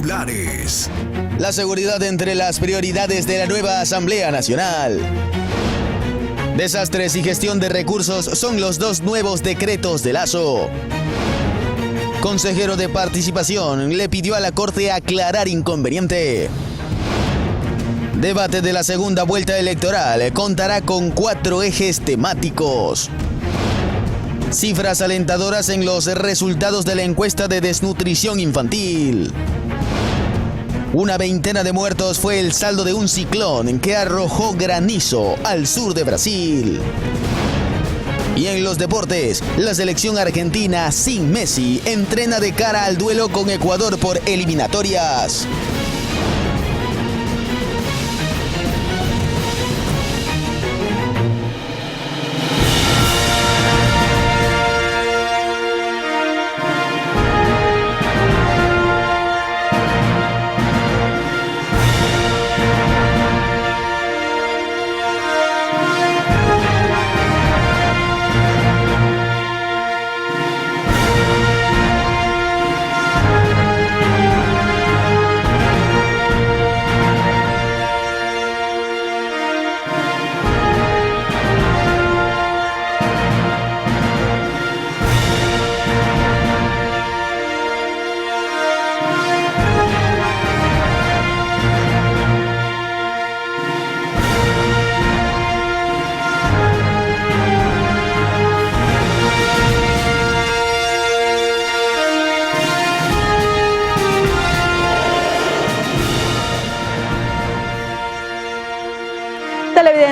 titulares. La seguridad entre las prioridades de la nueva Asamblea Nacional. Desastres y gestión de recursos son los dos nuevos decretos de Lasso. Consejero de Participación le pidió a la Corte aclarar inconveniente. Debate de la segunda vuelta electoral contará con 4 ejes temáticos. Cifras alentadoras en los resultados de la encuesta de desnutrición infantil. Una veintena de muertos fue el saldo de un ciclón que arrojó granizo al sur de Brasil. Y en los deportes, la selección argentina sin Messi entrena de cara al duelo con Ecuador por eliminatorias.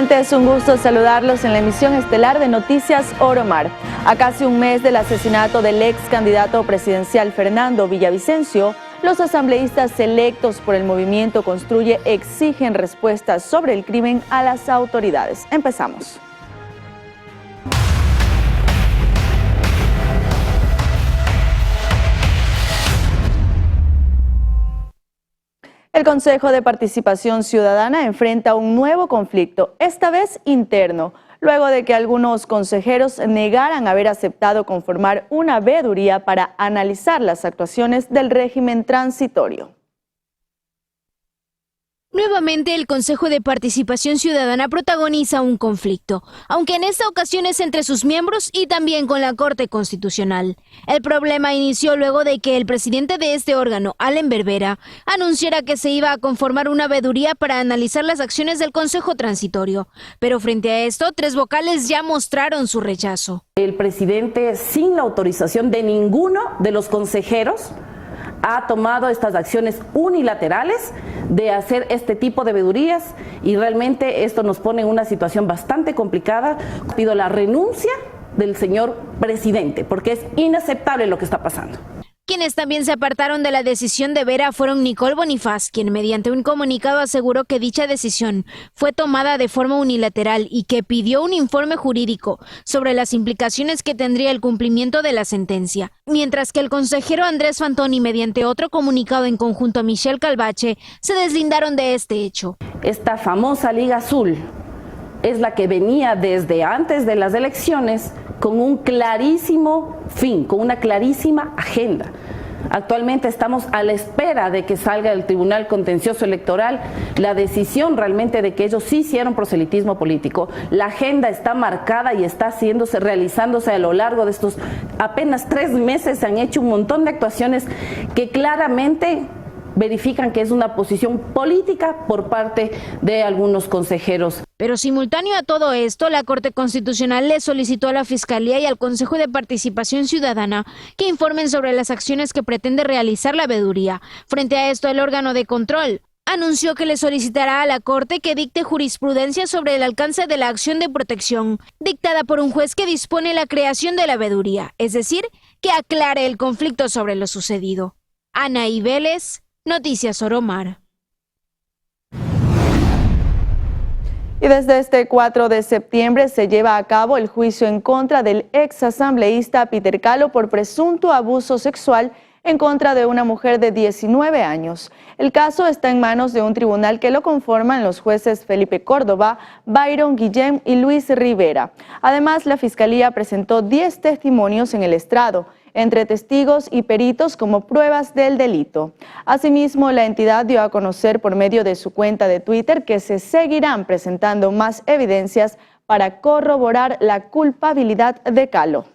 Es un gusto saludarlos en la emisión estelar de Noticias Oro Mar. A casi un mes del asesinato del ex candidato presidencial Fernando Villavicencio, los asambleístas electos por el movimiento Construye exigen respuestas sobre el crimen a las autoridades. Empezamos. El Consejo de Participación Ciudadana enfrenta un nuevo conflicto, esta vez interno, luego de que algunos consejeros negaran haber aceptado conformar una veeduría para analizar las actuaciones del régimen transitorio. Nuevamente, el Consejo de Participación Ciudadana protagoniza un conflicto, aunque en esta ocasión es entre sus miembros y también con la Corte Constitucional. El problema inició luego de que el presidente de este órgano, Allen Berbera, anunciara que se iba a conformar una veeduría para analizar las acciones del Consejo Transitorio. Pero frente a esto, 3 vocales ya mostraron su rechazo. El presidente, sin la autorización de ninguno de los consejeros, ha tomado estas acciones unilaterales de hacer este tipo de veedurías y realmente esto nos pone en una situación bastante complicada. Pido la renuncia del señor presidente porque es inaceptable lo que está pasando. Quienes también se apartaron de la decisión de Vera fueron Nicole Bonifaz, quien mediante un comunicado aseguró que dicha decisión fue tomada de forma unilateral y que pidió un informe jurídico sobre las implicaciones que tendría el cumplimiento de la sentencia. Mientras que el consejero Andrés Fantoni, mediante otro comunicado en conjunto a Michelle Calvache, se deslindaron de este hecho. Esta famosa Liga Azul es la que venía desde antes de las elecciones con un clarísimo fin, con una clarísima agenda. Actualmente estamos a la espera de que salga del Tribunal Contencioso Electoral la decisión realmente de que ellos sí hicieron proselitismo político. La agenda está marcada y está realizándose a lo largo de estos apenas 3 meses. Se han hecho un montón de actuaciones que claramente verifican que es una posición política por parte de algunos consejeros. Pero simultáneo a todo esto, la Corte Constitucional le solicitó a la Fiscalía y al Consejo de Participación Ciudadana que informen sobre las acciones que pretende realizar la veeduría. Frente a esto, el órgano de control anunció que le solicitará a la Corte que dicte jurisprudencia sobre el alcance de la acción de protección dictada por un juez que dispone la creación de la veeduría, es decir, que aclare el conflicto sobre lo sucedido. Anaí Vélez, Noticias Oro Mar. Y desde este 4 de septiembre se lleva a cabo el juicio en contra del ex asambleísta Peter Calo por presunto abuso sexual en contra de una mujer de 19 años. El caso está en manos de un tribunal que lo conforman los jueces Felipe Córdoba, Byron Guillén y Luis Rivera. Además, la Fiscalía presentó 10 testimonios en el estrado. entre testigos y peritos como pruebas del delito. Asimismo, la entidad dio a conocer por medio de su cuenta de Twitter que se seguirán presentando más evidencias para corroborar la culpabilidad de Calo.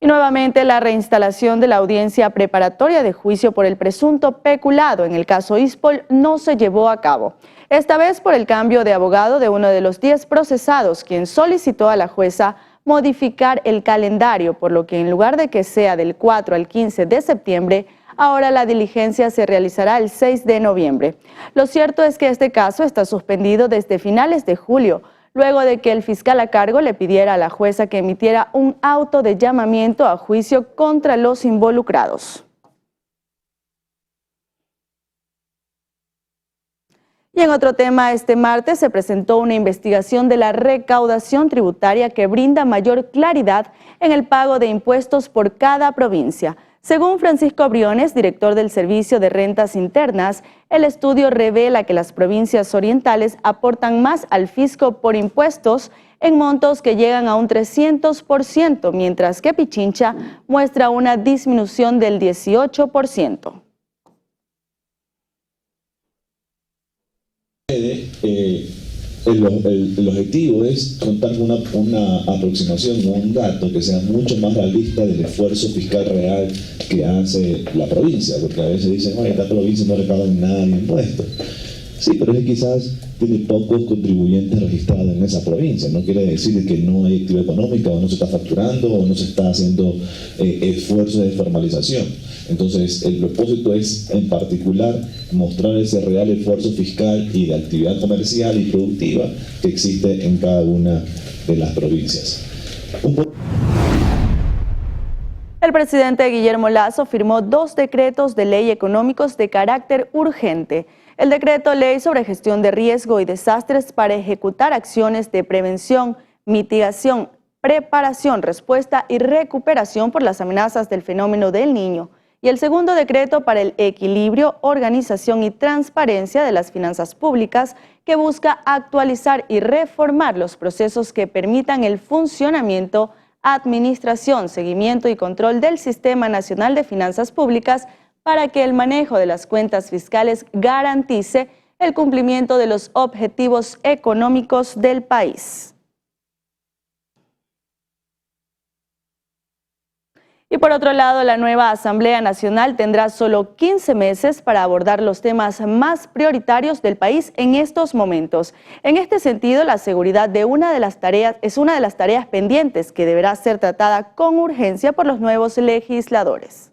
Y nuevamente la reinstalación de la audiencia preparatoria de juicio por el presunto peculado en el caso Ispol no se llevó a cabo. Esta vez por el cambio de abogado de uno de los 10 procesados, quien solicitó a la jueza modificar el calendario, por lo que en lugar de que sea del 4 al 15 de septiembre, ahora la diligencia se realizará el 6 de noviembre. Lo cierto es que este caso está suspendido desde finales de julio, luego de que el fiscal a cargo le pidiera a la jueza que emitiera un auto de llamamiento a juicio contra los involucrados. Y en otro tema, este martes se presentó una investigación de la recaudación tributaria que brinda mayor claridad en el pago de impuestos por cada provincia. Según Francisco Briones, director del Servicio de Rentas Internas, el estudio revela que las provincias orientales aportan más al fisco por impuestos en montos que llegan a un 300%, mientras que Pichincha muestra una disminución del 18%. El objetivo es contar con una aproximación, un dato que sea mucho más realista del esfuerzo fiscal real que hace la provincia, porque a veces dicen, oye, esta provincia no recauda nada de impuestos. Sí, pero es que quizás tiene pocos contribuyentes registrados en esa provincia. No quiere decir que no hay actividad económica, o no se está facturando, o no se está haciendo esfuerzos de formalización. Entonces, el propósito es, en particular, mostrar ese real esfuerzo fiscal y de actividad comercial y productiva que existe en cada una de las provincias. El presidente Guillermo Lasso firmó 2 decretos de ley económicos de carácter urgente. El decreto ley sobre gestión de riesgo y desastres para ejecutar acciones de prevención, mitigación, preparación, respuesta y recuperación por las amenazas del fenómeno del Niño. Y el segundo decreto para el equilibrio, organización y transparencia de las finanzas públicas, que busca actualizar y reformar los procesos que permitan el funcionamiento, administración, seguimiento y control del Sistema Nacional de Finanzas Públicas para que el manejo de las cuentas fiscales garantice el cumplimiento de los objetivos económicos del país. Y por otro lado, la nueva Asamblea Nacional tendrá solo 15 meses para abordar los temas más prioritarios del país en estos momentos. En este sentido, la seguridad es una de las tareas pendientes que deberá ser tratada con urgencia por los nuevos legisladores.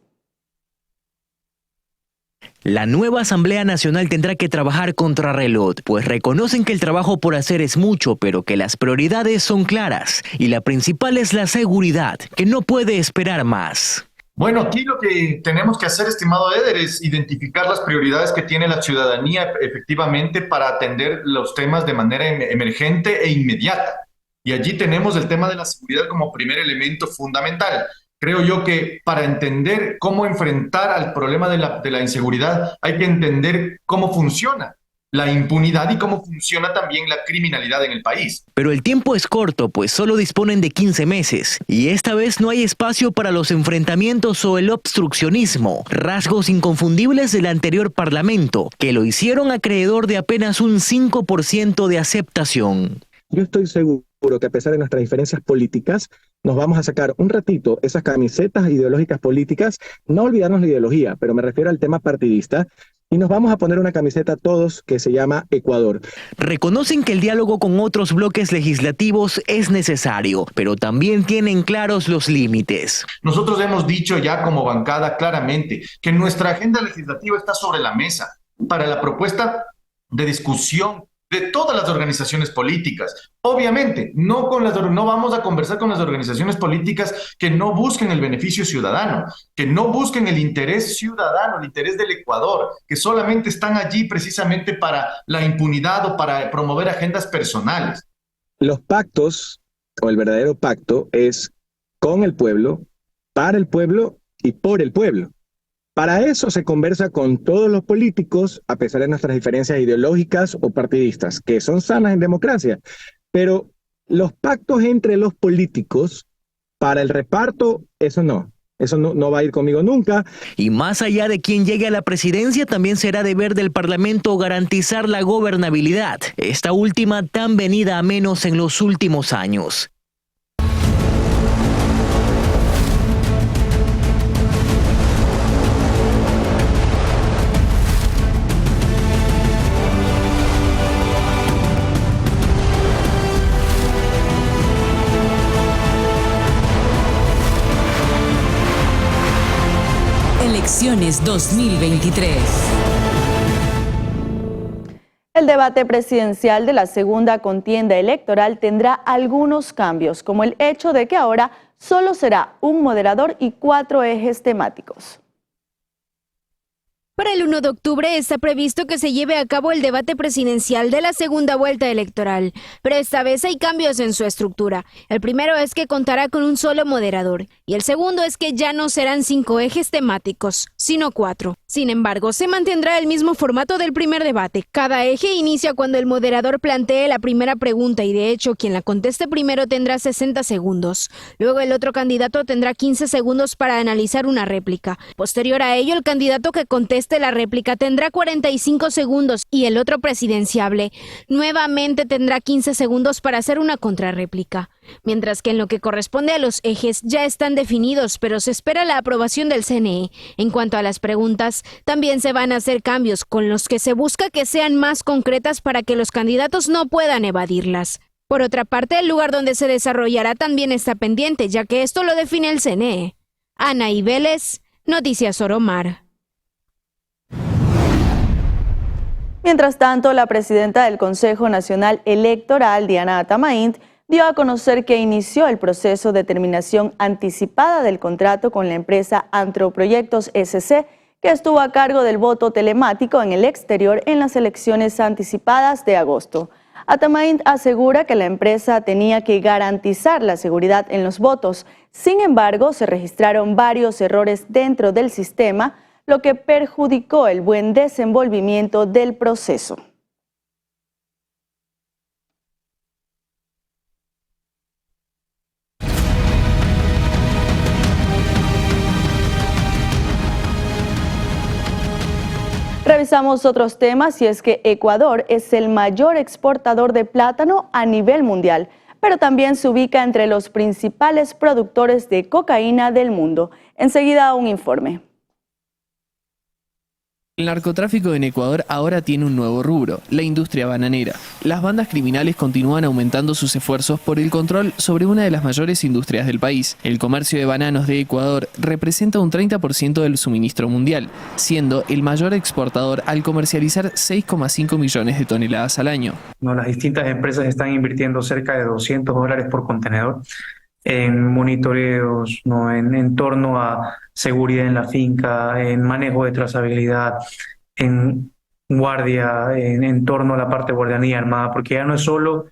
La nueva Asamblea Nacional tendrá que trabajar contrarreloj, pues reconocen que el trabajo por hacer es mucho, pero que las prioridades son claras. Y la principal es la seguridad, que no puede esperar más. Bueno, aquí lo que tenemos que hacer, estimado Eder, es identificar las prioridades que tiene la ciudadanía efectivamente para atender los temas de manera emergente e inmediata. Y allí tenemos el tema de la seguridad como primer elemento fundamental. Creo yo que para entender cómo enfrentar al problema de la inseguridad hay que entender cómo funciona la impunidad y cómo funciona también la criminalidad en el país. Pero el tiempo es corto, pues solo disponen de 15 meses. Y esta vez no hay espacio para los enfrentamientos o el obstruccionismo, rasgos inconfundibles del anterior parlamento, que lo hicieron acreedor de apenas un 5% de aceptación. Yo estoy seguro que a pesar de nuestras diferencias políticas, nos vamos a sacar un ratito esas camisetas ideológicas políticas, no olvidarnos la ideología, pero me refiero al tema partidista, y nos vamos a poner una camiseta todos que se llama Ecuador. Reconocen que el diálogo con otros bloques legislativos es necesario, pero también tienen claros los límites. Nosotros hemos dicho ya como bancada claramente que nuestra agenda legislativa está sobre la mesa para la propuesta de discusión de todas las organizaciones políticas. Obviamente, no vamos a conversar con las organizaciones políticas que no busquen el beneficio ciudadano, que no busquen el interés ciudadano, el interés del Ecuador, que solamente están allí precisamente para la impunidad o para promover agendas personales. Los pactos, o el verdadero pacto, es con el pueblo, para el pueblo y por el pueblo. Para eso se conversa con todos los políticos, a pesar de nuestras diferencias ideológicas o partidistas, que son sanas en democracia. Pero Los pactos entre los políticos para el reparto, eso no va a ir conmigo nunca. Y más allá de quien llegue a la presidencia, también será deber del Parlamento garantizar la gobernabilidad, esta última tan venida a menos en los últimos años. Elecciones 2023. El debate presidencial de la segunda contienda electoral tendrá algunos cambios, como el hecho de que ahora solo será un moderador y 4 ejes temáticos. Para el 1 de octubre está previsto que se lleve a cabo el debate presidencial de la segunda vuelta electoral, pero esta vez hay cambios en su estructura. El primero es que contará con un solo moderador y el segundo es que ya no serán 5 ejes temáticos, sino 4. Sin embargo, se mantendrá el mismo formato del primer debate. Cada eje inicia cuando el moderador plantee la primera pregunta y de hecho quien la conteste primero tendrá 60 segundos. Luego el otro candidato tendrá 15 segundos para analizar una réplica. Posterior a ello, el candidato que conteste la réplica tendrá 45 segundos y el otro presidenciable nuevamente tendrá 15 segundos para hacer una contrarréplica. Mientras que en lo que corresponde a los ejes ya están definidos, pero se espera la aprobación del CNE. En cuanto a las preguntas, también se van a hacer cambios con los que se busca que sean más concretas para que los candidatos no puedan evadirlas. Por otra parte, el lugar donde se desarrollará también está pendiente, ya que esto lo define el CNE. Anaí Vélez, Noticias Oromar. Mientras tanto, la presidenta del Consejo Nacional Electoral, Diana Atamaint, dio a conocer que inició el proceso de terminación anticipada del contrato con la empresa Antroproyectos SC, que estuvo a cargo del voto telemático en el exterior en las elecciones anticipadas de agosto. Atamaint asegura que la empresa tenía que garantizar la seguridad en los votos. Sin embargo, se registraron varios errores dentro del sistema, lo que perjudicó el buen desenvolvimiento del proceso. Revisamos otros temas y es que Ecuador es el mayor exportador de plátano a nivel mundial, pero también se ubica entre los principales productores de cocaína del mundo. Enseguida un informe. El narcotráfico en Ecuador ahora tiene un nuevo rubro, la industria bananera. Las bandas criminales continúan aumentando sus esfuerzos por el control sobre una de las mayores industrias del país. El comercio de bananos de Ecuador representa un 30% del suministro mundial, siendo el mayor exportador al comercializar 6,5 millones de toneladas al año. Las distintas empresas están invirtiendo cerca de $200 por contenedor en monitoreos, en torno a seguridad en la finca, en manejo de trazabilidad, en guardia, en torno a la parte de guardianía armada, porque ya no es solo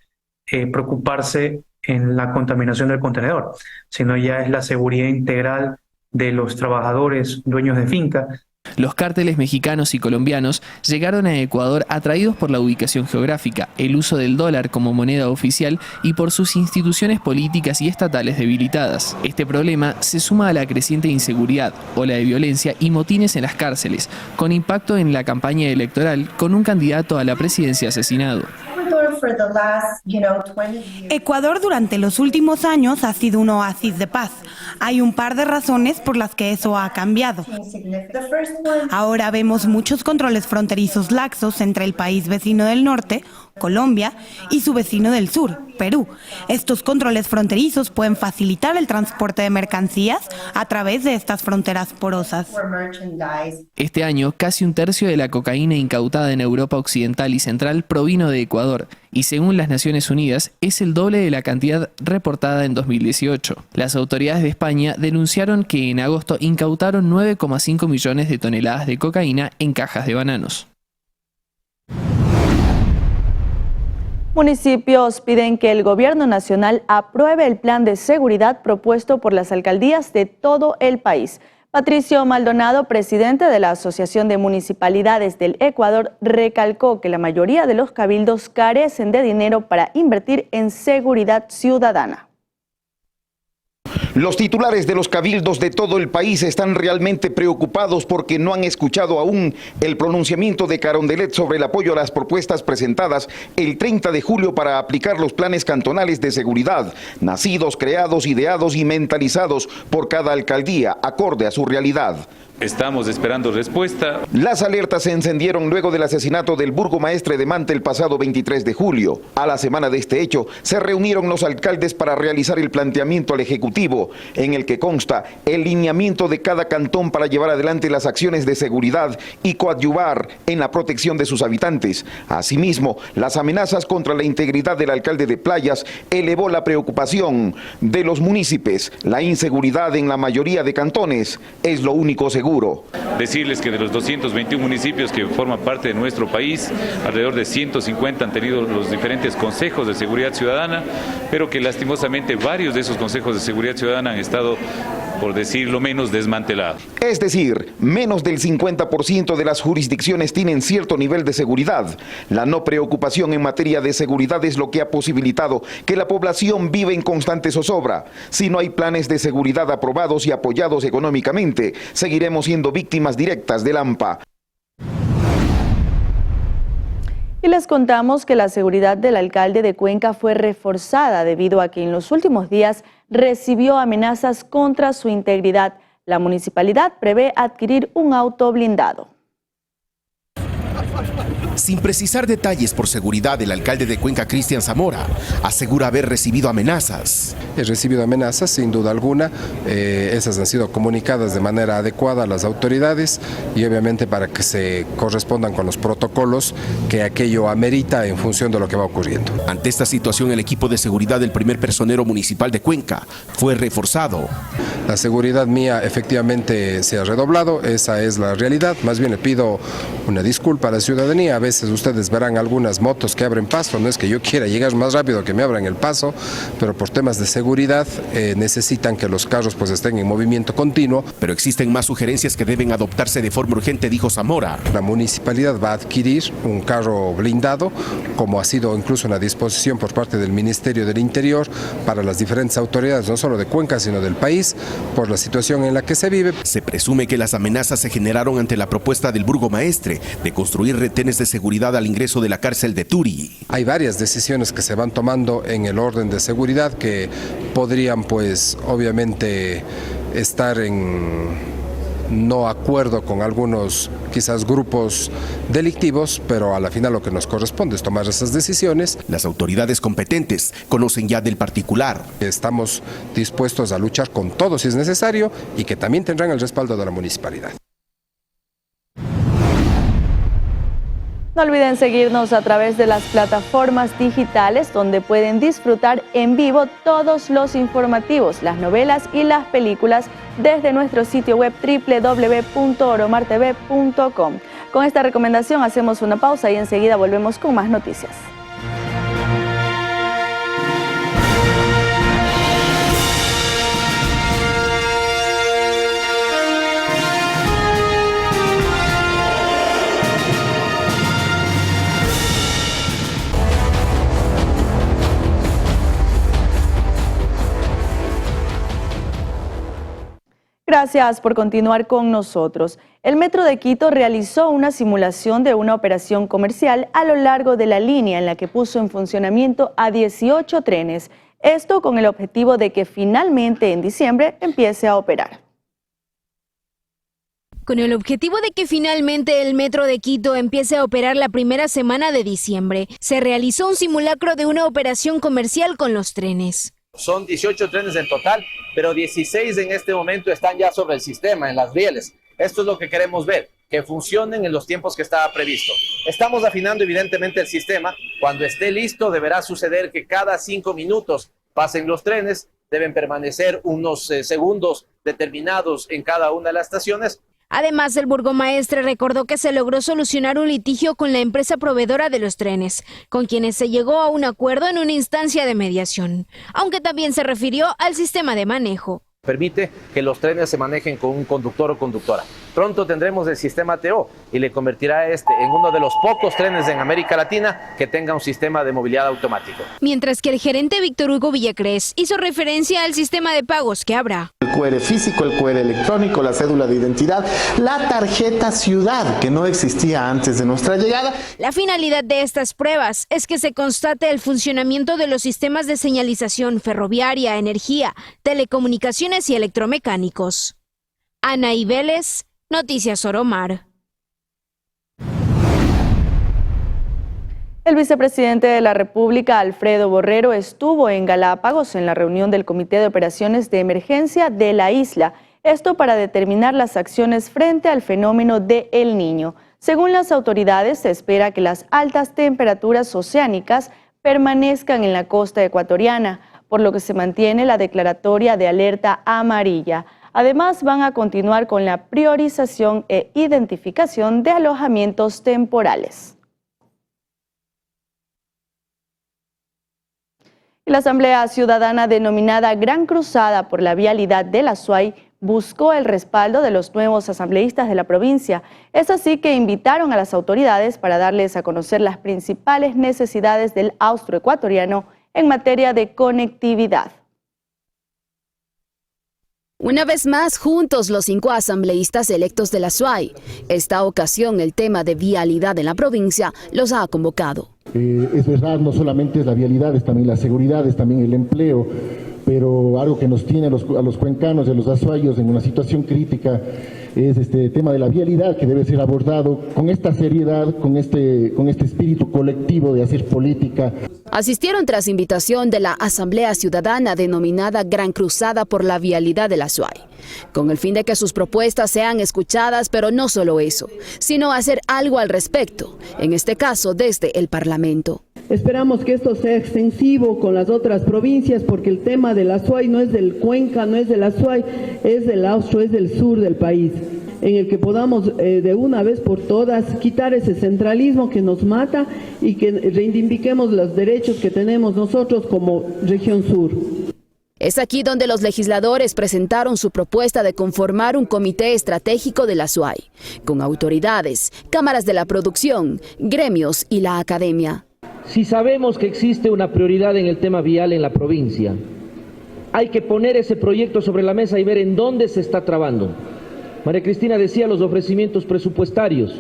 preocuparse en la contaminación del contenedor, sino ya es la seguridad integral de los trabajadores, dueños de finca. Los cárteles mexicanos y colombianos llegaron a Ecuador atraídos por la ubicación geográfica, el uso del dólar como moneda oficial y por sus instituciones políticas y estatales debilitadas. Este problema se suma a la creciente inseguridad, ola de violencia y motines en las cárceles, con impacto en la campaña electoral con un candidato a la presidencia asesinado. Ecuador durante los últimos años ha sido un oasis de paz. Hay un par de razones por las que eso ha cambiado. Ahora vemos muchos controles fronterizos laxos entre el país vecino del norte, Colombia, y su vecino del sur, Perú. Estos controles fronterizos pueden facilitar el transporte de mercancías a través de estas fronteras porosas. Este año, casi un tercio de la cocaína incautada en Europa Occidental y Central provino de Ecuador, y según las Naciones Unidas, es el doble de la cantidad reportada en 2018. Las autoridades de España denunciaron que en agosto incautaron 9,5 millones de toneladas de cocaína en cajas de bananos. Municipios piden que el gobierno nacional apruebe el plan de seguridad propuesto por las alcaldías de todo el país. Patricio Maldonado, presidente de la Asociación de Municipalidades del Ecuador, recalcó que la mayoría de los cabildos carecen de dinero para invertir en seguridad ciudadana. Los titulares de los cabildos de todo el país están realmente preocupados porque no han escuchado aún el pronunciamiento de Carondelet sobre el apoyo a las propuestas presentadas el 30 de julio para aplicar los planes cantonales de seguridad, nacidos, creados, ideados y mentalizados por cada alcaldía, acorde a su realidad. Estamos esperando respuesta. Las alertas se encendieron luego del asesinato del burgomaestre de Manta el pasado 23 de julio. A la semana de este hecho, se reunieron los alcaldes para realizar el planteamiento al Ejecutivo, en el que consta el lineamiento de cada cantón para llevar adelante las acciones de seguridad y coadyuvar en la protección de sus habitantes. Asimismo, las amenazas contra la integridad del alcalde de Playas elevó la preocupación de los municipios. La inseguridad en la mayoría de cantones es lo único seguro. Decirles que de los 221 municipios que forman parte de nuestro país, alrededor de 150 han tenido los diferentes consejos de seguridad ciudadana, pero que lastimosamente varios de esos consejos de seguridad ciudadana han estado, por decirlo menos, desmantelados. Es decir, menos del 50% de las jurisdicciones tienen cierto nivel de seguridad. La no preocupación en materia de seguridad es lo que ha posibilitado que la población viva en constante zozobra. Si no hay planes de seguridad aprobados y apoyados económicamente, seguiremos siendo víctimas directas del AMPA. Y les contamos que la seguridad del alcalde de Cuenca fue reforzada debido a que en los últimos días recibió amenazas contra su integridad. La municipalidad prevé adquirir un auto blindado. Sin precisar detalles por seguridad, el alcalde de Cuenca, Cristian Zamora, asegura haber recibido amenazas. He recibido amenazas, sin duda alguna. Esas han sido comunicadas de manera adecuada a las autoridades y obviamente para que se correspondan con los protocolos que aquello amerita en función de lo que va ocurriendo. Ante esta situación, el equipo de seguridad del primer personero municipal de Cuenca fue reforzado. La seguridad mía efectivamente se ha redoblado, esa es la realidad. Más bien le pido una disculpa a la ciudadanía. A veces ustedes verán algunas motos que abren paso, no es que yo quiera llegar más rápido que me abran el paso, pero por temas de seguridad necesitan que los carros pues estén en movimiento continuo. Pero existen más sugerencias que deben adoptarse de forma urgente, dijo Zamora. La municipalidad va a adquirir un carro blindado, como ha sido incluso una disposición por parte del Ministerio del Interior para las diferentes autoridades, no solo de Cuenca, sino del país, por la situación en la que se vive. Se presume que las amenazas se generaron ante la propuesta del burgomaestre de construir retenes de seguridad al ingreso de la cárcel de Turi. Hay varias decisiones que se van tomando en el orden de seguridad que podrían pues obviamente estar en no acuerdo con algunos quizás grupos delictivos, pero a la final lo que nos corresponde es tomar esas decisiones. Las autoridades competentes conocen ya del particular. Estamos dispuestos a luchar con todo si es necesario y que también tendrán el respaldo de la municipalidad. No olviden seguirnos a través de las plataformas digitales donde pueden disfrutar en vivo todos los informativos, las novelas y las películas desde nuestro sitio web www.oromartv.com. Con esta recomendación hacemos una pausa y enseguida volvemos con más noticias. Gracias por continuar con nosotros. El Metro de Quito realizó una simulación de una operación comercial a lo largo de la línea en la que puso en funcionamiento a 18 trenes. Esto con el objetivo de que finalmente en diciembre empiece a operar. Con el objetivo de que finalmente el Metro de Quito empiece a operar la primera semana de diciembre, se realizó un simulacro de una operación comercial con los trenes. Son 18 trenes en total, pero 16 en este momento están ya sobre el sistema, en las rieles. Esto es lo que queremos ver, que funcionen en los tiempos que estaba previsto. Estamos afinando evidentemente el sistema. Cuando esté listo deberá suceder que cada 5 minutos pasen los trenes, deben permanecer unos segundos determinados en cada una de las estaciones. Además, el burgomaestre recordó que se logró solucionar un litigio con la empresa proveedora de los trenes, con quienes se llegó a un acuerdo en una instancia de mediación, aunque también se refirió al sistema de manejo. permite que los trenes se manejen con un conductor o conductora. Pronto tendremos el sistema TO y le convertirá en uno de los pocos trenes en América Latina que tenga un sistema de movilidad automático. Mientras que el gerente Víctor Hugo Villacrés hizo referencia al sistema de pagos que habrá. El QR físico, el QR electrónico, la cédula de identidad, la tarjeta ciudad, que no existía antes de nuestra llegada. La finalidad de estas pruebas es que se constate el funcionamiento de los sistemas de señalización ferroviaria, energía, telecomunicaciones y electromecánicos. Anaí Vélez, Noticias Oromar. El vicepresidente de la República, Alfredo Borrero, estuvo en Galápagos en la reunión del Comité de Operaciones de Emergencia de la isla. Esto para determinar las acciones frente al fenómeno de El Niño. Según las autoridades, se espera que las altas temperaturas oceánicas permanezcan en la costa ecuatoriana, por lo que se mantiene la declaratoria de alerta amarilla. Además, van a continuar con la priorización e identificación de alojamientos temporales. La Asamblea Ciudadana denominada Gran Cruzada por la Vialidad del Azuay buscó el respaldo de los nuevos asambleístas de la provincia. Es así que invitaron a las autoridades para darles a conocer las principales necesidades del austroecuatoriano en materia de conectividad. Una vez más, juntos los 5 asambleístas electos de la Azuay. Esta ocasión, el tema de vialidad en la provincia los ha convocado. Es verdad, no solamente es la vialidad, es también la seguridad, es también el empleo, pero algo que nos tiene a los cuencanos y a los azuayos en una situación crítica es este tema de la vialidad, que debe ser abordado con esta seriedad, con este espíritu colectivo de hacer política. Asistieron tras invitación de la Asamblea Ciudadana denominada Gran Cruzada por la Vialidad de la Azuay, con el fin de que sus propuestas sean escuchadas, pero no solo eso, sino hacer algo al respecto, en este caso desde el Parlamento. Esperamos que esto sea extensivo con las otras provincias, porque el tema del Azuay no es del Cuenca, no es del Azuay, es del Austro, es del sur del país, en el que podamos de una vez por todas quitar ese centralismo que nos mata y que reivindiquemos los derechos que tenemos nosotros como región sur. Es aquí donde los legisladores presentaron su propuesta de conformar un comité estratégico de la Azuay, con autoridades, cámaras de la producción, gremios y la academia. Si sabemos que existe una prioridad en el tema vial en la provincia, hay que poner ese proyecto sobre la mesa y ver en dónde se está trabando. María Cristina decía los ofrecimientos presupuestarios.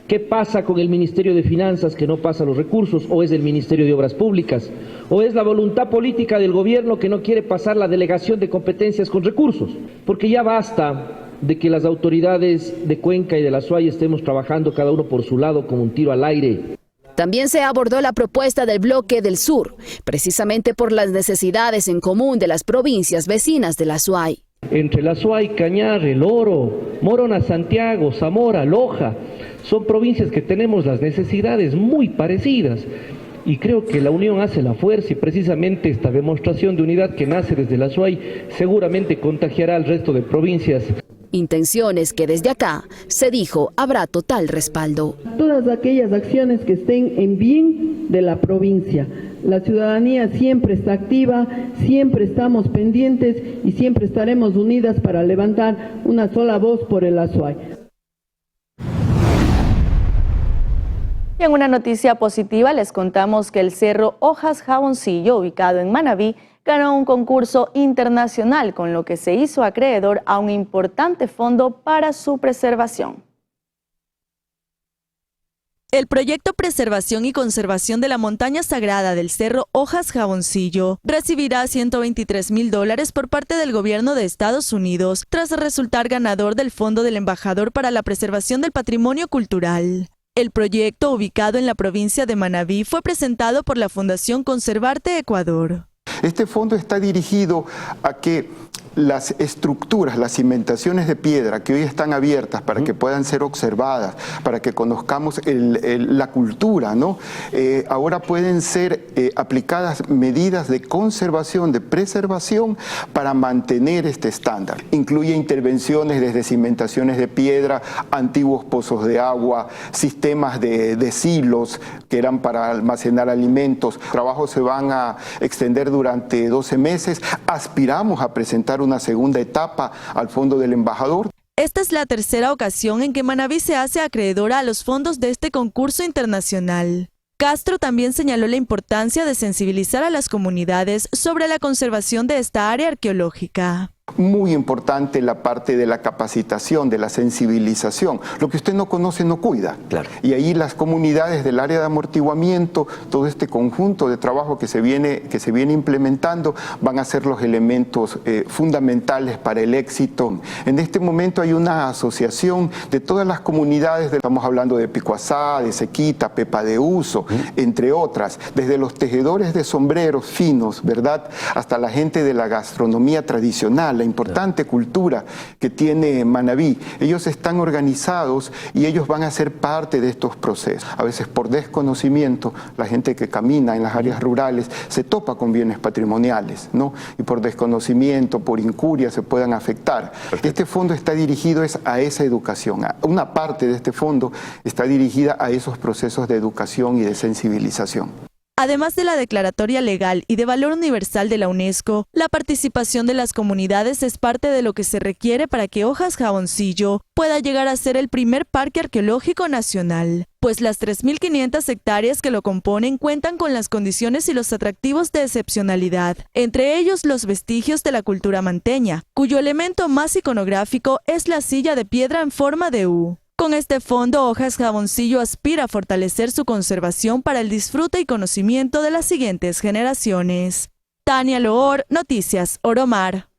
¿Qué pasa con el Ministerio de Finanzas que no pasa los recursos? ¿O es el Ministerio de Obras Públicas? ¿O es la voluntad política del gobierno que no quiere pasar la delegación de competencias con recursos? Porque ya basta de que las autoridades de Cuenca y de la Azuay estemos trabajando cada uno por su lado como un tiro al aire. También se abordó la propuesta del bloque del sur, precisamente por las necesidades en común de las provincias vecinas de la Azuay. Entre la Azuay, Cañar, El Oro, Morona, Santiago, Zamora, Loja, son provincias que tenemos las necesidades muy parecidas. Y creo que la unión hace la fuerza, y precisamente esta demostración de unidad que nace desde la Azuay seguramente contagiará al resto de provincias. Intenciones que desde acá, se dijo, habrá total respaldo. Todas aquellas acciones que estén en bien de la provincia. La ciudadanía siempre está activa, siempre estamos pendientes y siempre estaremos unidas para levantar una sola voz por el Azuay. Y en una noticia positiva les contamos que el Cerro Hojas Jaboncillo, ubicado en Manabí, ganó un concurso internacional, con lo que se hizo acreedor a un importante fondo para su preservación. El proyecto Preservación y Conservación de la Montaña Sagrada del Cerro Hojas Jaboncillo recibirá $123,000 por parte del gobierno de Estados Unidos, tras resultar ganador del Fondo del Embajador para la Preservación del Patrimonio Cultural. El proyecto, ubicado en la provincia de Manabí, fue presentado por la Fundación Conservarte Ecuador. Este fondo está dirigido a que las estructuras, las cimentaciones de piedra que hoy están abiertas para que puedan ser observadas, para que conozcamos la cultura, ¿no? Ahora pueden ser aplicadas medidas de conservación, de preservación para mantener este estándar. Incluye intervenciones desde cimentaciones de piedra, antiguos pozos de agua, sistemas de silos que eran para almacenar alimentos. Los trabajos se van a extender durante durante 12 meses. Aspiramos a presentar una segunda etapa al Fondo del Embajador. Esta es la tercera ocasión en que Manabí se hace acreedora a los fondos de este concurso internacional. Castro también señaló la importancia de sensibilizar a las comunidades sobre la conservación de esta área arqueológica. Muy importante la parte de la capacitación, de la sensibilización. Lo que usted no conoce no cuida. Claro. Y ahí las comunidades del área de amortiguamiento, todo este conjunto de trabajo que se viene implementando, van a ser los elementos fundamentales para el éxito. En este momento hay una asociación de todas las comunidades, estamos hablando de Picuazá, de Sequita, Pepa de Uso, entre otras, desde los tejedores de sombreros finos, ¿verdad?, hasta la gente de la gastronomía tradicional, la importante cultura que tiene Manabí. Ellos están organizados y ellos van a ser parte de estos procesos. A veces por desconocimiento, la gente que camina en las áreas rurales se topa con bienes patrimoniales, ¿no? Y por desconocimiento, por incuria, se puedan afectar. Este fondo está dirigido a esa educación. Una parte de este fondo está dirigida a esos procesos de educación y de sensibilización. Además de la declaratoria legal y de valor universal de la UNESCO, la participación de las comunidades es parte de lo que se requiere para que Hojas Jaboncillo pueda llegar a ser el primer parque arqueológico nacional, pues las 3.500 hectáreas que lo componen cuentan con las condiciones y los atractivos de excepcionalidad, entre ellos los vestigios de la cultura manteña, cuyo elemento más iconográfico es la silla de piedra en forma de U. Con este fondo, Hojas Jaboncillo aspira a fortalecer su conservación para el disfrute y conocimiento de las siguientes generaciones. Tania Loor, Noticias Oromar.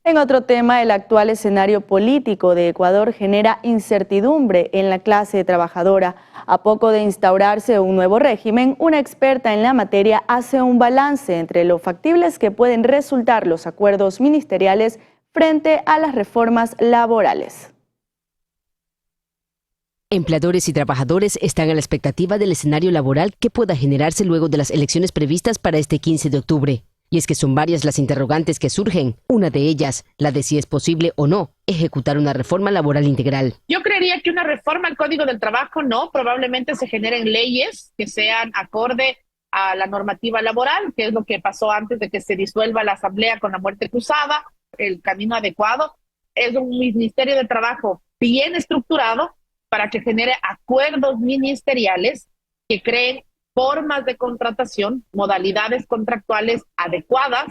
En otro tema, el actual escenario político de Ecuador genera incertidumbre en la clase trabajadora. A poco de instaurarse un nuevo régimen, una experta en la materia hace un balance entre lo factibles que pueden resultar los acuerdos ministeriales frente a las reformas laborales. Empleadores y trabajadores están a la expectativa del escenario laboral que pueda generarse luego de las elecciones previstas para este 15 de octubre. Y es que son varias las interrogantes que surgen. Una de ellas, la de si es posible o no ejecutar una reforma laboral integral. Yo creería que una reforma al Código del Trabajo no, probablemente se generen leyes que sean acorde a la normativa laboral, que es lo que pasó antes de que se disuelva la Asamblea con la muerte cruzada. El camino adecuado es un Ministerio de Trabajo bien estructurado para que genere acuerdos ministeriales que creen formas de contratación, modalidades contractuales adecuadas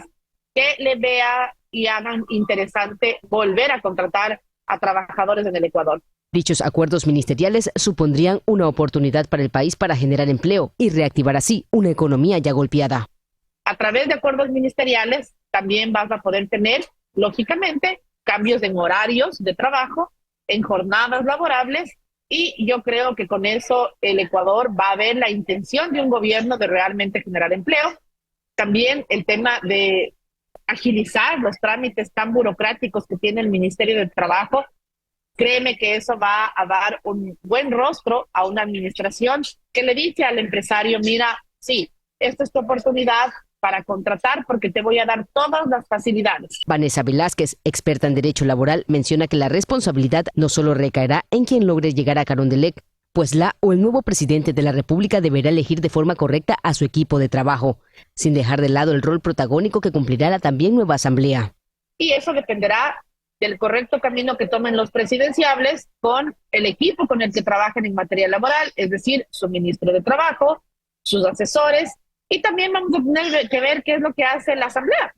que le vea y hagan interesante volver a contratar a trabajadores en el Ecuador. Dichos acuerdos ministeriales supondrían una oportunidad para el país para generar empleo y reactivar así una economía ya golpeada. A través de acuerdos ministeriales también vas a poder tener, lógicamente, cambios en horarios de trabajo, en jornadas laborables, y yo creo que con eso el Ecuador va a ver la intención de un gobierno de realmente generar empleo. También el tema de agilizar los trámites tan burocráticos que tiene el Ministerio de Trabajo. Créeme que eso va a dar un buen rostro a una administración que le dice al empresario, mira, sí, esta es tu oportunidad para contratar porque te voy a dar todas las facilidades. Vanessa Velázquez, experta en derecho laboral, menciona que la responsabilidad no solo recaerá en quien logre llegar a Carondelet, pues la o el nuevo presidente de la República deberá elegir de forma correcta a su equipo de trabajo, sin dejar de lado el rol protagónico que cumplirá la también nueva asamblea. Y eso dependerá del correcto camino que tomen los presidenciables con el equipo con el que trabajen en materia laboral, es decir, su ministro de Trabajo, sus asesores, y también vamos a tener que ver qué es lo que hace la Asamblea.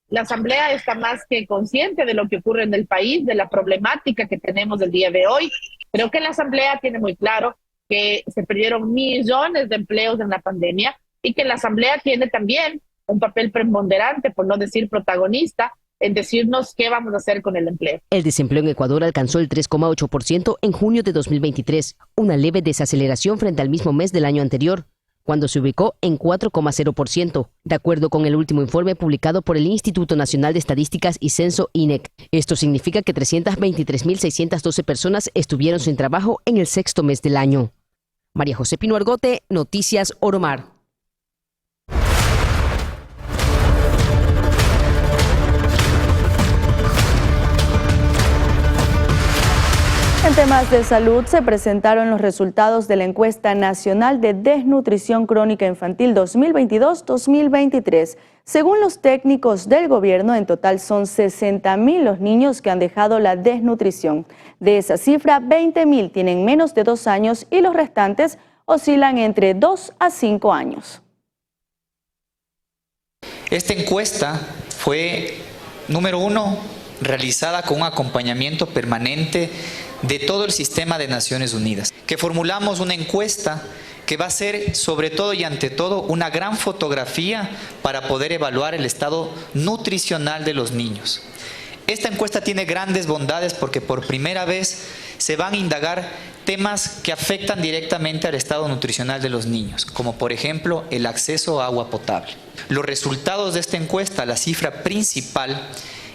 La Asamblea está más que consciente de lo que ocurre en el país, de la problemática que tenemos el día de hoy. Creo que la Asamblea tiene muy claro que se perdieron millones de empleos en la pandemia y que la Asamblea tiene también un papel preponderante, por no decir protagonista, en decirnos qué vamos a hacer con el empleo. El desempleo en Ecuador alcanzó el 3,8% en junio de 2023, una leve desaceleración frente al mismo mes del año anterior, cuando se ubicó en 4,0%, de acuerdo con el último informe publicado por el Instituto Nacional de Estadísticas y Censo INEC. Esto significa que 323.612 personas estuvieron sin trabajo en el sexto mes del año. María José Pino Argote, Noticias Oromar. En temas temas de salud, se presentaron los resultados de la encuesta nacional de desnutrición crónica infantil 2022-2023. Según los técnicos del gobierno, en total son 60.000 los niños que han dejado la desnutrición. De esa cifra, 20.000 tienen menos de 2 años y los restantes oscilan entre 2 a 5 años. Esta encuesta fue, número 1, realizada con un acompañamiento permanente de todo el sistema de Naciones Unidas, que formulamos una encuesta que va a ser sobre todo y ante todo una gran fotografía para poder evaluar el estado nutricional de los niños. Esta encuesta tiene grandes bondades porque por primera vez se van a indagar temas que afectan directamente al estado nutricional de los niños, como por ejemplo el acceso a agua potable. Los resultados de esta encuesta, la cifra principal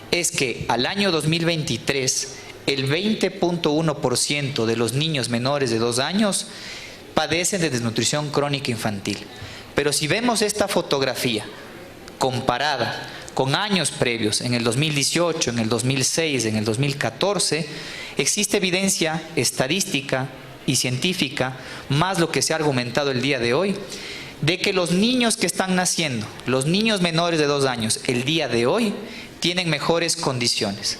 es que al año 2023 el 20.1% de los niños menores de 2 años padecen de desnutrición crónica infantil. Pero si vemos esta fotografía comparada con años previos, en el 2018, en el 2006, en el 2014, existe evidencia estadística y científica, más lo que se ha argumentado el día de hoy, de que los niños que están naciendo, los niños menores de 2 años, el día de hoy, tienen mejores condiciones.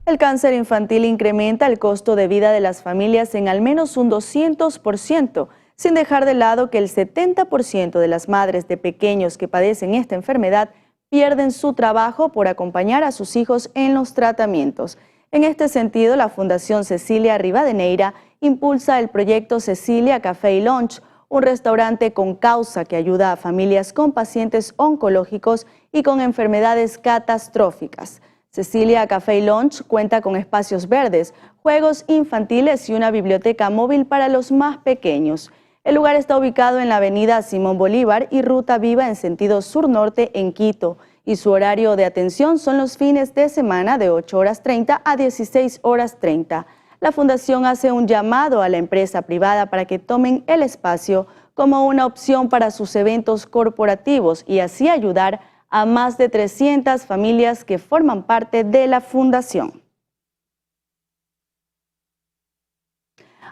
El cáncer infantil incrementa el costo de vida de las familias en al menos un 200%, sin dejar de lado que el 70% de las madres de pequeños que padecen esta enfermedad pierden su trabajo por acompañar a sus hijos en los tratamientos. En este sentido, la Fundación Cecilia Rivadeneira impulsa el proyecto Cecilia Café y Lunch, un restaurante con causa que ayuda a familias con pacientes oncológicos y con enfermedades catastróficas. Cecilia Café y Lunch cuenta con espacios verdes, juegos infantiles y una biblioteca móvil para los más pequeños. El lugar está ubicado en la avenida Simón Bolívar y Ruta Viva en sentido sur-norte en Quito, y su horario de atención son los fines de semana de 8:30 a 16:30. La Fundación hace un llamado a la empresa privada para que tomen el espacio como una opción para sus eventos corporativos y así ayudar a más de 300 familias que forman parte de la Fundación.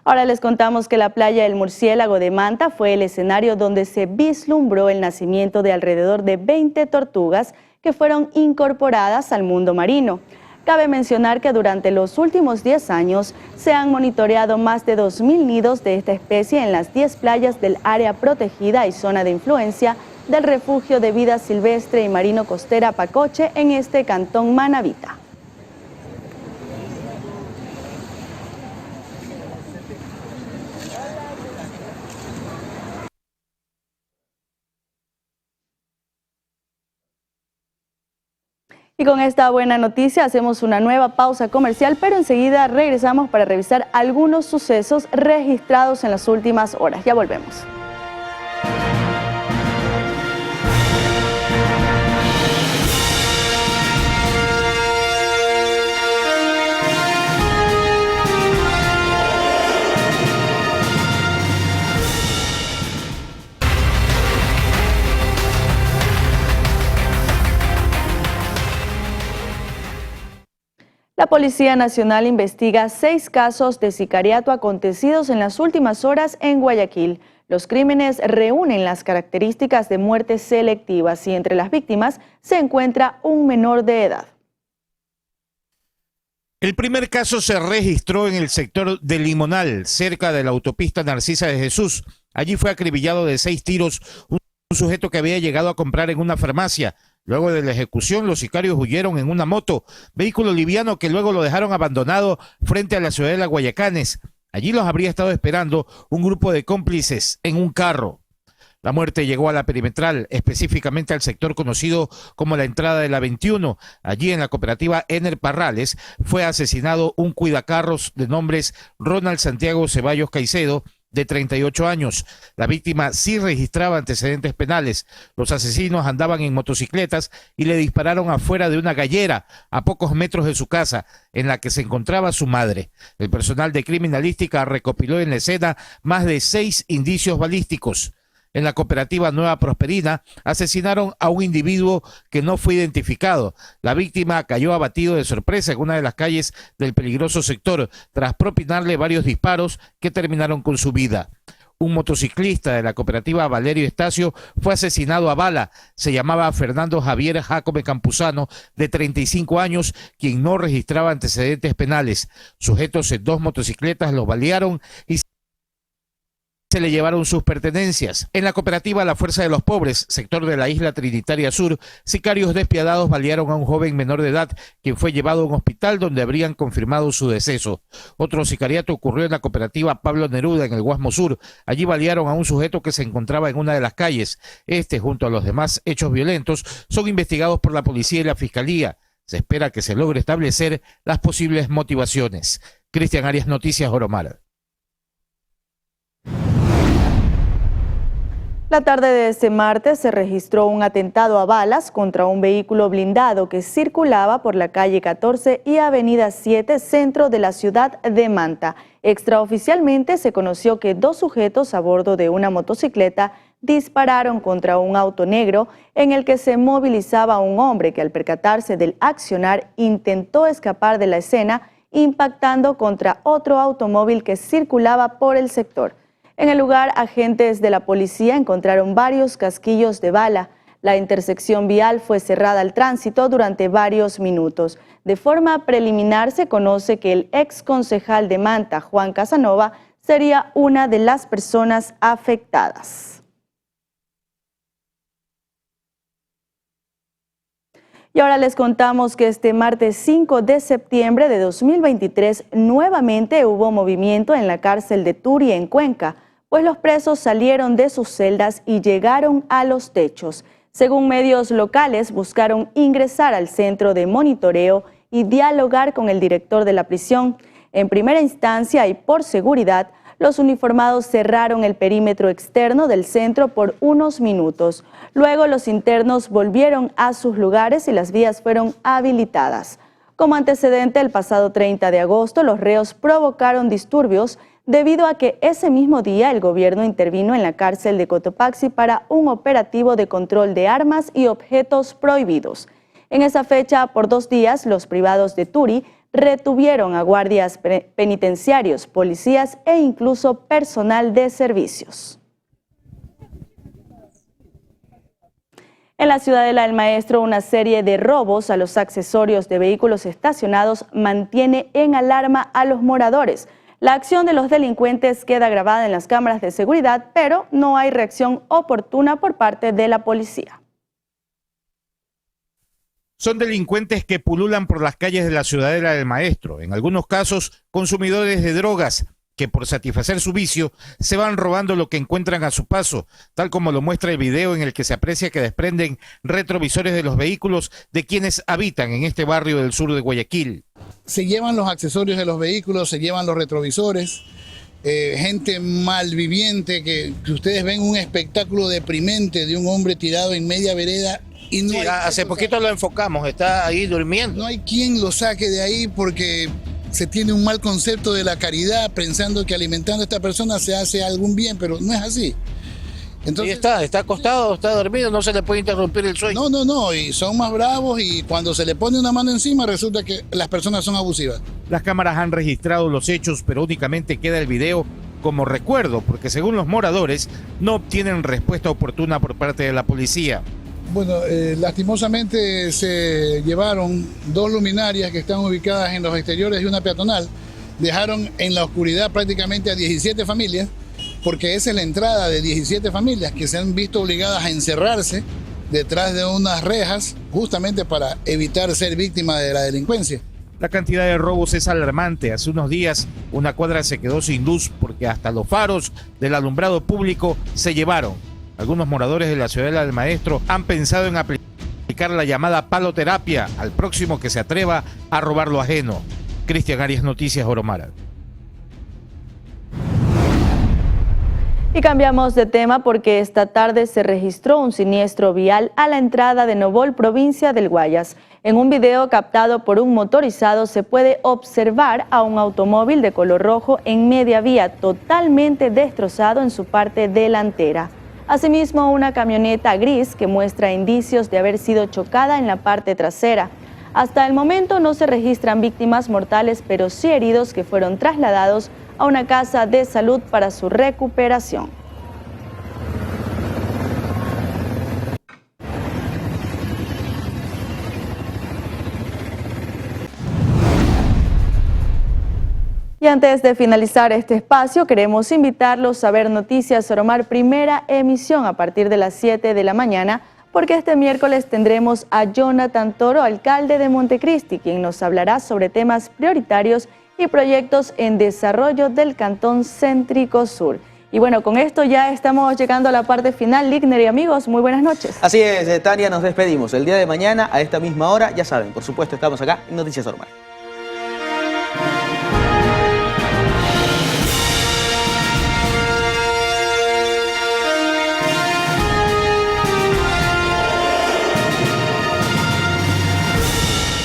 Ahora les contamos que la playa del Murciélago de Manta fue el escenario donde se vislumbró el nacimiento de alrededor de 20 tortugas que fueron incorporadas al mundo marino. Cabe mencionar que durante los últimos 10 años se han monitoreado más de 2.000 nidos de esta especie en las 10 playas del área protegida y zona de influencia del Refugio de Vida Silvestre y Marino Costera Pacoche en este cantón manabita. Y con esta buena noticia hacemos una nueva pausa comercial, pero enseguida regresamos para revisar algunos sucesos registrados en las últimas horas. Ya volvemos. La Policía Nacional investiga 6 casos de sicariato acontecidos en las últimas horas en Guayaquil. Los crímenes reúnen las características de muertes selectivas y entre las víctimas se encuentra un menor de edad. El primer caso se registró en el sector de Limonal, cerca de la autopista Narcisa de Jesús. Allí fue acribillado de 6 tiros un sujeto que había llegado a comprar en una farmacia. Luego de la ejecución, los sicarios huyeron en una moto, vehículo liviano que luego lo dejaron abandonado frente a la ciudadela Guayacanes. Allí los habría estado esperando un grupo de cómplices en un carro. La muerte llegó a la perimetral, específicamente al sector conocido como la entrada de la 21. Allí en la cooperativa Ener Parrales fue asesinado un cuidacarros de nombres Ronald Santiago Ceballos Caicedo, de 38 años. La víctima sí registraba antecedentes penales. Los asesinos andaban en motocicletas y le dispararon afuera de una gallera a pocos metros de su casa, en la que se encontraba su madre. El personal de criminalística recopiló en la escena más de 6 indicios balísticos. En la cooperativa Nueva Prosperina asesinaron a un individuo que no fue identificado. La víctima cayó abatido de sorpresa en una de las calles del peligroso sector tras propinarle varios disparos que terminaron con su vida. Un motociclista de la cooperativa Valerio Estacio fue asesinado a bala. Se llamaba Fernando Javier Jacome Campuzano, de 35 años, quien no registraba antecedentes penales. Sujetos en 2 motocicletas los balearon y se le llevaron sus pertenencias. En la cooperativa La Fuerza de los Pobres, sector de la isla Trinitaria Sur, sicarios despiadados balearon a un joven menor de edad, quien fue llevado a un hospital donde habrían confirmado su deceso. Otro sicariato ocurrió en la cooperativa Pablo Neruda, en el Guasmo Sur. Allí balearon a un sujeto que se encontraba en una de las calles. Este, junto a los demás hechos violentos, son investigados por la policía y la fiscalía. Se espera que se logre establecer las posibles motivaciones. Cristian Arias, Noticias Oromar. La tarde de este martes se registró un atentado a balas contra un vehículo blindado que circulaba por la calle 14 y avenida 7, centro de la ciudad de Manta. Extraoficialmente se conoció que 2 sujetos a bordo de una motocicleta dispararon contra un auto negro en el que se movilizaba un hombre que, al percatarse del accionar, intentó escapar de la escena, impactando contra otro automóvil que circulaba por el sector. En el lugar, agentes de la policía encontraron varios casquillos de bala. La intersección vial fue cerrada al tránsito durante varios minutos. De forma preliminar se conoce que el ex concejal de Manta, Juan Casanova, sería una de las personas afectadas. Y ahora les contamos que este martes 5 de septiembre de 2023 nuevamente hubo movimiento en la cárcel de Turi, en Cuenca, pues los presos salieron de sus celdas y llegaron a los techos. Según medios locales, buscaron ingresar al centro de monitoreo y dialogar con el director de la prisión. En primera instancia y por seguridad, los uniformados cerraron el perímetro externo del centro por unos minutos. Luego los internos volvieron a sus lugares y las vías fueron habilitadas. Como antecedente, el pasado 30 de agosto, los reos provocaron disturbios debido a que ese mismo día el gobierno intervino en la cárcel de Cotopaxi para un operativo de control de armas y objetos prohibidos. En esa fecha, por 2 días, los privados de Turi retuvieron a guardias penitenciarios, policías e incluso personal de servicios. En la Ciudadela del Maestro, una serie de robos a los accesorios de vehículos estacionados mantiene en alarma a los moradores. La acción de los delincuentes queda grabada en las cámaras de seguridad, pero no hay reacción oportuna por parte de la policía. Son delincuentes que pululan por las calles de la Ciudadela del Maestro, en algunos casos consumidores de drogas, que por satisfacer su vicio se van robando lo que encuentran a su paso, tal como lo muestra el video en el que se aprecia que desprenden retrovisores de los vehículos de quienes habitan en este barrio del sur de Guayaquil. Se llevan los accesorios de los vehículos, se llevan los retrovisores, gente malviviente que ustedes ven un espectáculo deprimente de un hombre tirado en media vereda. Y no hace poquito lo enfocamos, está ahí durmiendo. No hay quien lo saque de ahí porque se tiene un mal concepto de la caridad, pensando que alimentando a esta persona se hace algún bien, pero no es así. Entonces, y está acostado, está dormido, no se le puede interrumpir el sueño. No, y son más bravos y cuando se le pone una mano encima resulta que las personas son abusivas. Las cámaras han registrado los hechos, pero únicamente queda el video como recuerdo, porque según los moradores no obtienen respuesta oportuna por parte de la policía. Bueno, lastimosamente se llevaron 2 luminarias que están ubicadas en los exteriores de una peatonal. Dejaron en la oscuridad prácticamente a 17 familias, porque esa es la entrada de 17 familias que se han visto obligadas a encerrarse detrás de unas rejas justamente para evitar ser víctimas de la delincuencia. La cantidad de robos es alarmante. Hace unos días una cuadra se quedó sin luz porque hasta los faros del alumbrado público se llevaron. Algunos moradores de la Ciudadela del Maestro han pensado en aplicar la llamada paloterapia al próximo que se atreva a robar lo ajeno. Cristian Arias, Noticias Oromar. Y cambiamos de tema porque esta tarde se registró un siniestro vial a la entrada de Novol, provincia del Guayas. En un video captado por un motorizado se puede observar a un automóvil de color rojo en media vía totalmente destrozado en su parte delantera. Asimismo, una camioneta gris que muestra indicios de haber sido chocada en la parte trasera. Hasta el momento no se registran víctimas mortales, pero sí heridos que fueron trasladados a una casa de salud para su recuperación. Y antes de finalizar este espacio, queremos invitarlos a ver Noticias Soromar, primera emisión a partir de las 7 de la mañana, porque este miércoles tendremos a Jonathan Toro, alcalde de Montecristi, quien nos hablará sobre temas prioritarios y proyectos en desarrollo del Cantón Céntrico Sur. Y bueno, con esto ya estamos llegando a la parte final. Ligner y amigos, muy buenas noches. Así es, Tania, nos despedimos. El día de mañana, a esta misma hora, ya saben, por supuesto, estamos acá en Noticias Soromar.